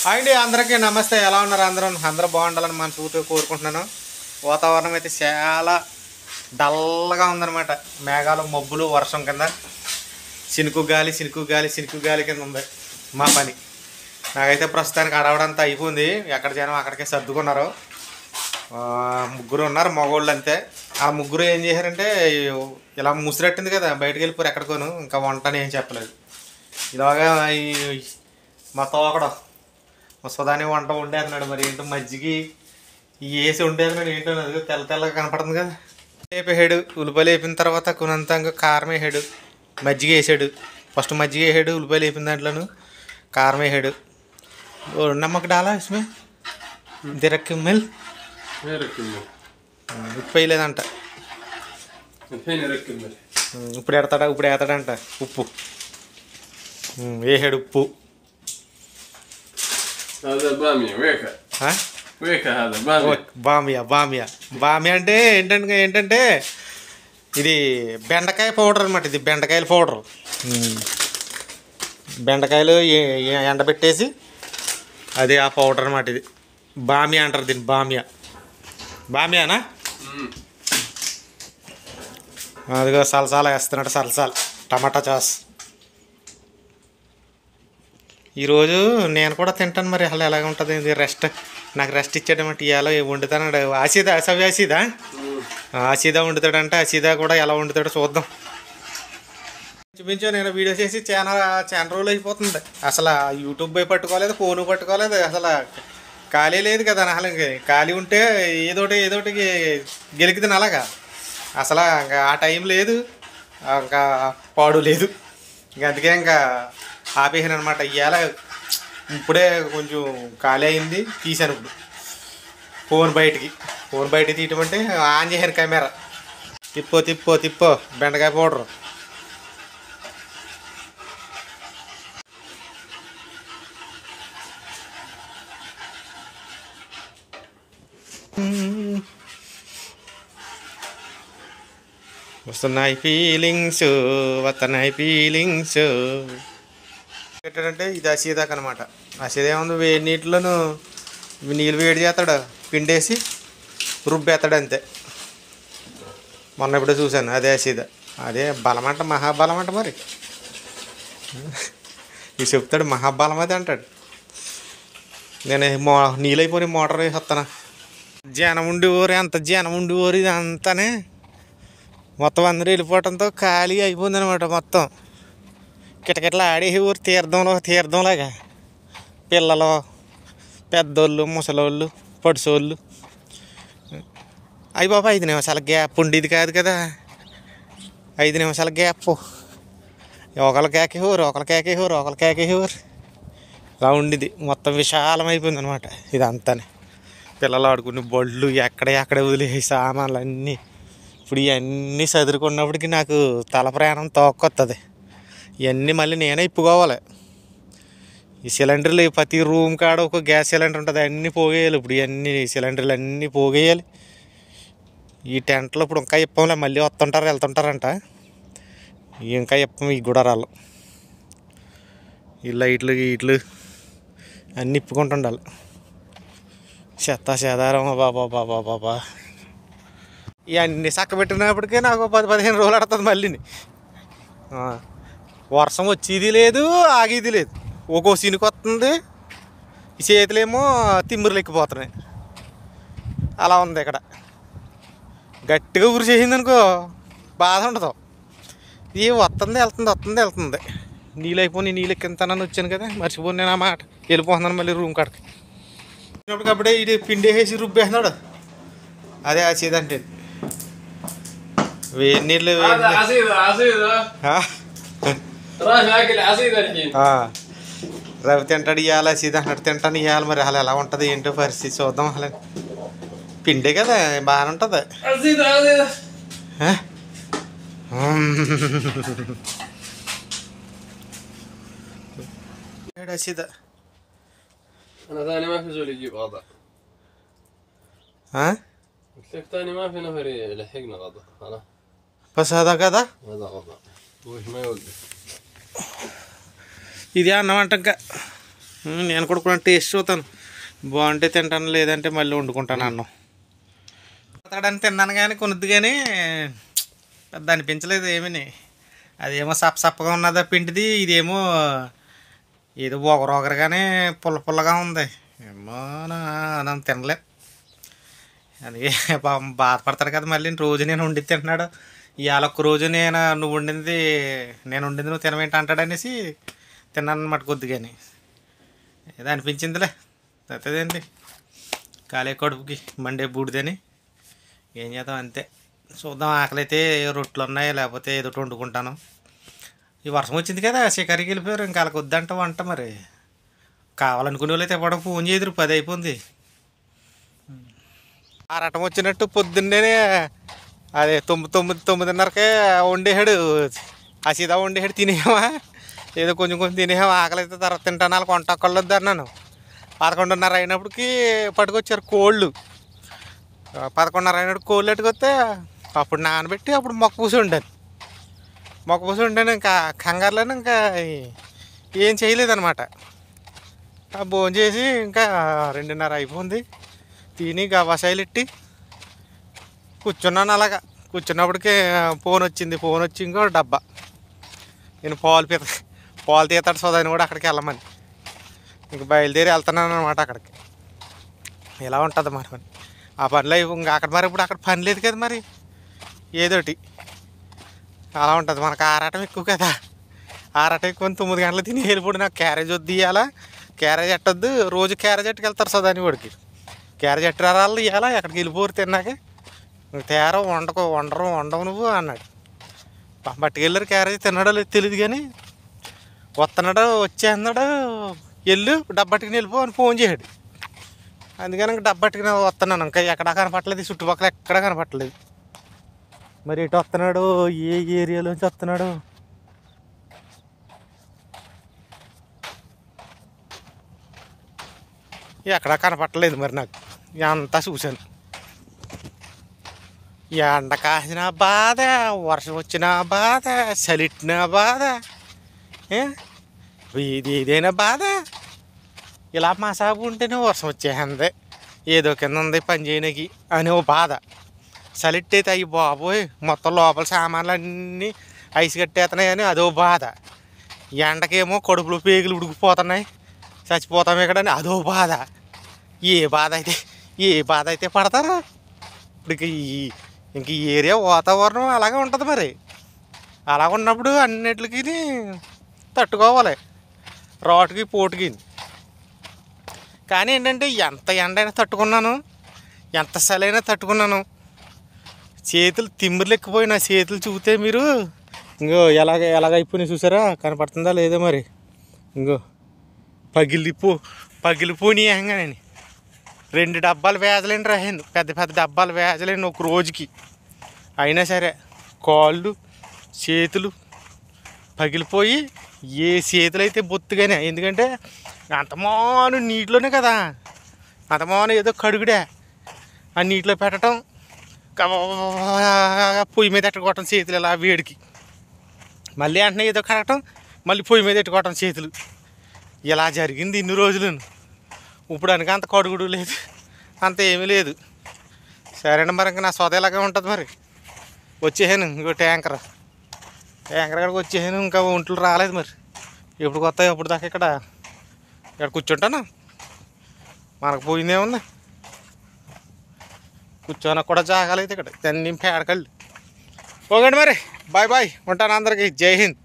అండి అందరికీ నమస్తే. ఎలా ఉన్నారు? అందరూ బాగుండాలని మనస్ఫూర్తిగా కోరుకుంటున్నాను. వాతావరణం అయితే చాలా డల్గా ఉందన్నమాట. మేఘాలు, మబ్బులు, వర్షం కింద చినుకు గాలి కింద ఉంది మా పని. నాకైతే ప్రస్తుతానికి అడవడంతా అయిపోయింది. ఎక్కడ జనం అక్కడికే సర్దుకున్నారు. ముగ్గురు ఉన్నారు మగోళ్ళు అంతే. ఆ ముగ్గురు ఏం చేశారంటే ఇలా ముసిరెట్టింది కదా, బయటకు వెళ్ళిపోరు ఎక్కడికోను. ఇంకా వంటని ఏం చెప్పలేదు. ఇలాగా మా తోకడం వస్తుందని వంట వండేస్తున్నాడు. మరి ఏంటో మజ్జిగి వేసి వండేస్తున్నాడు. ఏంటో అది తెల్లగా కనపడుతుంది కదా. వేపాడు, ఉల్లిపాయలు వేపిన తర్వాత కొనంత కారం వేసాడు, మజ్జిగ వేసాడు. ఫస్ట్ మజ్జిగ వేసాడు, ఉల్లిపాయలు వేపిన దాంట్లోనూ కారం వేసాడు. నమ్మక డాలా ఇస్మే దిరక్కిమ్మల్ ఉప్పు వేయలేదంట. ఇప్పుడు వేస్తాడంట ఉప్పు. వేసాడు ఉప్పు. బామియా అంటే ఏంటంటే ఇది బెండకాయ పౌడర్ అనమాట. ఇది బెండకాయల పౌడర్. బెండకాయలు ఎండబెట్టేసి అది ఆ పౌడర్ అనమాట. ఇది బామియా అంటారు దీన్ని. బామియానా? అదిగో సలసాల వేస్తున్నాడు. సలసాల టమాటా సాస్. ఈరోజు నేను కూడా తింటాను. మరి అసలు ఎలాగ ఉంటుంది ఇది రెస్ట్. నాకు రెస్ట్ ఇచ్చాడన్నమాట. ఇవాళ వండుతాడు. ఆసీదా వండుతాడంటే ఆసీదా కూడా ఎలా వండుతాడో చూద్దాం. చూపించు. నేను వీడియో చేసి చాలా రోజులు అయిపోతుంది. అసలు యూట్యూబ్ పట్టుకోలేదు, ఫోను పట్టుకోలేదు. అసలు ఖాళీ లేదు కదా. అసలు ఖాళీ ఉంటే ఏదోటి గెలికింది అలాగా. అసలు ఇంకా ఆ టైం లేదు, ఇంకా పాడు లేదు. అందుకే ఇంకా ఆపేసాను అనమాట. ఇవాళ ఇప్పుడే కొంచెం ఖాళీ అయింది, తీసాను. ఇప్పుడు ఫోన్ బయటికి తీయటం అంటే ఆన్ చేశాను కెమెరా. తిప్పో బెండకాయ పౌడర్. వస్తున్నాయి ఫీలింగ్స్ ఏంటంటే ఇది అసీదాక అనమాట. అసీదా ఏముంది, వేడి నీటిలోను నీళ్ళు వేడి చేస్తాడు, పిండేసి రుబ్బేస్తాడు అంతే. మొన్న ఎప్పుడో చూశాను. అదే అసీదా. అదే బలమంట, మహాబలం అంట. మరి ఇది చెప్తాడు మహాబలం అది అంటాడు. నేను నీళ్ళైపోయి మోటార్ వేసి వస్తాను. జనం ఉండి ఊరు ఇది అంతానే మొత్తం అందరూ వెళ్ళిపోవడంతో ఖాళీ అయిపోయిందనమాట. మొత్తం కిటకిటలు ఆడేసి ఊరు తీర్థంలాగా. పిల్లలు, పెద్దోళ్ళు, ముసలోళ్ళు, పడుసోళ్ళు. అయ్యి బాబా 5 నిమిషాల గ్యాప్ ఉండేది కాదు కదా. 5 నిమిషాల గ్యాప్. ఒకళ్ళు కేకేవారు అలా ఉండేది. మొత్తం విశాలం అయిపోయింది అనమాట ఇదంతానే. పిల్లలు ఆడుకునే బళ్ళు ఎక్కడ వదిలేసి సామాన్లు అన్నీ. ఇప్పుడు ఇవన్నీ చదువుకున్నప్పటికీ నాకు తల ప్రయాణం తోక్కొస్తుంది. ఇవన్నీ మళ్ళీ నేనే ఇప్పుకోవాలి. ఈ సిలిండర్లు ప్రతి రూమ్ కాడ ఒక గ్యాస్ సిలిండర్ ఉంటుంది, అన్నీ పోగేయాలి. ఇప్పుడు ఇవన్నీ సిలిండర్లు అన్నీ పోగేయాలి. ఈ టెంట్లో ఇప్పుడు ఇంకా ఇప్పంలే, మళ్ళీ వెళ్తుంటారంట. ఇంకా ఇప్పం ఈ గుడారాలు. ఈ లైట్లు వీట్లు అన్నీ ఇప్పుకుంటుండాలి. చెదారం బాబా. ఇవన్నీ చక్కబెట్టినప్పటికే నాకు 10-15 రోజులు ఆడుతుంది. మళ్ళీని వర్షం వచ్చేది లేదు, ఆగేది లేదు. ఒక్కో సినుకు వస్తుంది, ఈ చేతులేమో తిమ్మిరులు ఎక్కిపోతున్నాయి. అలా ఉంది ఇక్కడ. గట్టిగా ఉరిచేసింది అనుకో బాధ ఉండదు. ఇది వస్తుంది వెళ్తుంది. నీళ్ళు అయిపోయి నీళ్ళు ఎక్కింతానని వచ్చాను కదా, మర్చిపోను నేను ఆ మాట. వెళ్ళిపోతున్నాను మళ్ళీ రూమ్ కాడికి. అప్పుడే ఇది పిండి వేసి రుబ్బేస్తున్నాడు. అదే ఆసేదంటే వేడి నీళ్ళు రవి తింటాడు ఇవ్వాలి, సీదా అన్నట్టు తింటాను ఇవ్వాలి. మరి అలా ఎలా ఉంటుంది ఏంటో పరిస్థితి చూద్దాం. అలా పిండే కదా, బాగానే ఉంటుంది. సీదా أنا ثاني ما في زول يجيب غضا. قلت لك ثاني ما في نفر يلحقنا غضا. خلاص. بس هذا كذا؟ هذا غضا. وش ما يوقف. ఇది అన్నం అంట. ఇంకా నేను కూడా టేస్ట్ చూస్తాను, బాగుంటే తింటాను, లేదంటే మళ్ళీ వండుకుంటాను అన్నం. ఉతకడానికి తిన్నాను కానీ కొనుద్ది కానీ పెద్ద అనిపించలేదు ఏమీ. అదేమో సప్పగా ఉన్నదా పిండిది, ఇదేమో ఏదో ఒగరొగరగానే పుల్లగా ఉంది. ఏమో నన్ను తినలే. అందుకే బాధపడతాడు కదా మళ్ళీ, రోజు నేను వండి తింటున్నాడు, ఇవాళ ఒక్క రోజు నువ్వు వండింది నువ్వు తినవేంటి అంటాడనేసి తిన్నాను అన్నమాట కొద్దిగాని. ఏదో అనిపించిందిలే, తగ్గదేంటి కాలే కడుపుకి మండే బూడిదని. ఏం చేద్దాం అంతే, చూద్దాం. ఆకలి అయితే రొట్టెలు ఉన్నాయి, లేకపోతే ఏదో వండుకుంటాను. ఈ వర్షం వచ్చింది కదా, షికారికి వెళ్ళిపోయారు, ఇంకా వాళ్ళకి వద్దంట వంట. మరి కావాలనుకునే వాళ్ళు అయితే ఇవ్వడం ఫోన్ చేయదురు, 10 అయిపోయింది. ఆరాటం వచ్చినట్టు పొద్దున్నే అదే 9:30కే వండేసాడు, ఆ సీదా వండేసాడు. తినేవా ఏదో కొంచెం తినేవా, ఆకలి అయితే తర్వాత తింటాను, వాళ్ళకి వంట ఒక్కళ్ళు వద్దు అన్నాను. 11:30 అయినప్పటికీ పట్టుకొచ్చారు కోళ్ళు. 11:30 అయినప్పుడు కోళ్ళు ఎట్టుకొస్తే అప్పుడు నానబెట్టి అప్పుడు మొక్క పూసి ఉండాను. ఇంకా కంగారులోనే ఇంకా ఏం చేయలేదన్నమాట. భోజనం చేసి ఇంకా 2:30 అయిపోయింది. తిని గవాసాయిలు ఎట్టి కూర్చున్నాను. అలాగా కూర్చున్నప్పటికీ ఫోన్ వచ్చి ఇంకో డబ్బా, నేను పాలు తీస్తాడు సోదాని కూడా అక్కడికి వెళ్ళమని ఇంక బయలుదేరి వెళ్తున్నాను అనమాట. అక్కడికి ఇలా ఉంటుంది మరి ఆ పనిలో. ఇంకా అక్కడ మరి ఇప్పుడు అక్కడ పని లేదు కదా, మరి ఏదోటి అలా ఉంటుంది. మనకు ఆరాటం ఎక్కువ కదా, ఆరాటం ఎక్కువ. 9 గంటలు తిని వెళ్ళిపోడు. నాకు క్యారేజ్ వద్దు, ఇవ్వాలా క్యారేజ్ ఎట్టొద్దు. రోజు క్యారేజ్ ఎట్టుకు వెళ్తారు సోదాని వాడికి. క్యారేజ్ ఎట్టరాళ్ళు ఇవ్వాలా, ఎక్కడికి వెళ్ళిపోరు తిన్నాక. తేరా వండవు నువ్వు అన్నాడు. పట్టుకెళ్ళారు క్యారేజ్. తిన్నాడో లేదు తెలియదు కానీ వస్తున్నాడు, వచ్చేస్తున్నాడు. వెళ్ళు డబ్బట్టుకుని వెళ్ళిపో అని ఫోన్ చేశాడు. అందుకని ఇంక డబ్బట్టుకుని వస్తున్నాను. ఇంకా ఎక్కడా కనపట్టలేదు, చుట్టుపక్కల ఎక్కడా కనపట్టలేదు. మరి ఎటు వస్తున్నాడు, ఏ ఏరియాలోంచి వస్తున్నాడు? ఎక్కడా కనపట్టలేదు మరి నాకు. అంతా చూశాను. ఎండ కాసిన బాధ, వర్షం వచ్చిన బాధ, చలిట్టిన బాధ, ఏదైనా బాధ. ఇలా మా సాగు ఉంటేనే వర్షం వచ్చేసింది, ఏదో కింద ఉంది పని చేయడానికి అని ఓ బాధ. చలిట్టయితే అయ్యి బాబోయ్ మొత్తం లోపల సామాన్లు అన్నీ ఐస్ కట్టేస్తున్నాయి అని అదో బాధ. ఎండకేమో కడుపులో పేగులు ఉడికిపోతున్నాయి, చచ్చిపోతాం ఇక్కడ అని అదో బాధ. ఏ బాధ అయితే పడతారా ఇప్పుడు. ఇంక ఈ ఏరియా వాతావరణం అలాగే ఉంటుంది. మరి అలాగ ఉన్నప్పుడు అన్నిటికి తట్టుకోవాలి, రాటుకి పోటుకి. కానీ ఏంటంటే ఎంత ఎండైనా తట్టుకున్నాను, ఎంత చలైనా తట్టుకున్నాను. చేతులు తిమ్మిర్లు ఎక్కిపోయిన చేతులు చూస్తే మీరు ఇంకో ఎలాగైపోయినాయి చూసారా, కనపడుతుందా లేదో మరి. ఇంకో పగిలిపోయినాయి ఏంగానని. 2 డబ్బాలు వేజలేండి రాను, పెద్ద డబ్బాలు వేజలేండి ఒక రోజుకి. అయినా సరే కాళ్ళు చేతులు పగిలిపోయి, ఏ చేతులు అయితే బొత్తుగానే. ఎందుకంటే అంతమాను నీటిలోనే కదా, అంతమాను ఏదో కడుగుడే ఆ నీటిలో పెట్టడం, పొయ్యి మీద ఎట్టుకోవటం చేతులు ఇలా వేడికి, మళ్ళీ వెంటనే ఏదో కడగటం, మళ్ళీ పొయ్యి మీద ఎట్టుకోవటం చేతులు. ఇలా జరిగింది ఇన్ని రోజులు. ఇప్పుడు అనక అంత కడుగుడు లేదు, అంత ఏమీ లేదు. సరేనా మరి ఇంకా నా సోద ఇలాగే ఉంటుంది. మరి వచ్చేసాను, ఇంకో ట్యాంకర్ కాడికి వచ్చేసాను. ఇంకా ఒంట్లు రాలేదు మరి, ఎప్పుడు కొత్త ఎప్పుడు దాకా ఇక్కడ కూర్చుంటాను. మనకు పోయిందేముంది, కూర్చోనకు కూడా జాగాలేదు ఇక్కడ, అన్నీ పేడకళ్ళు. ఓకే మరి, బాయ్ ఉంటాను అందరికీ. జై హింద్.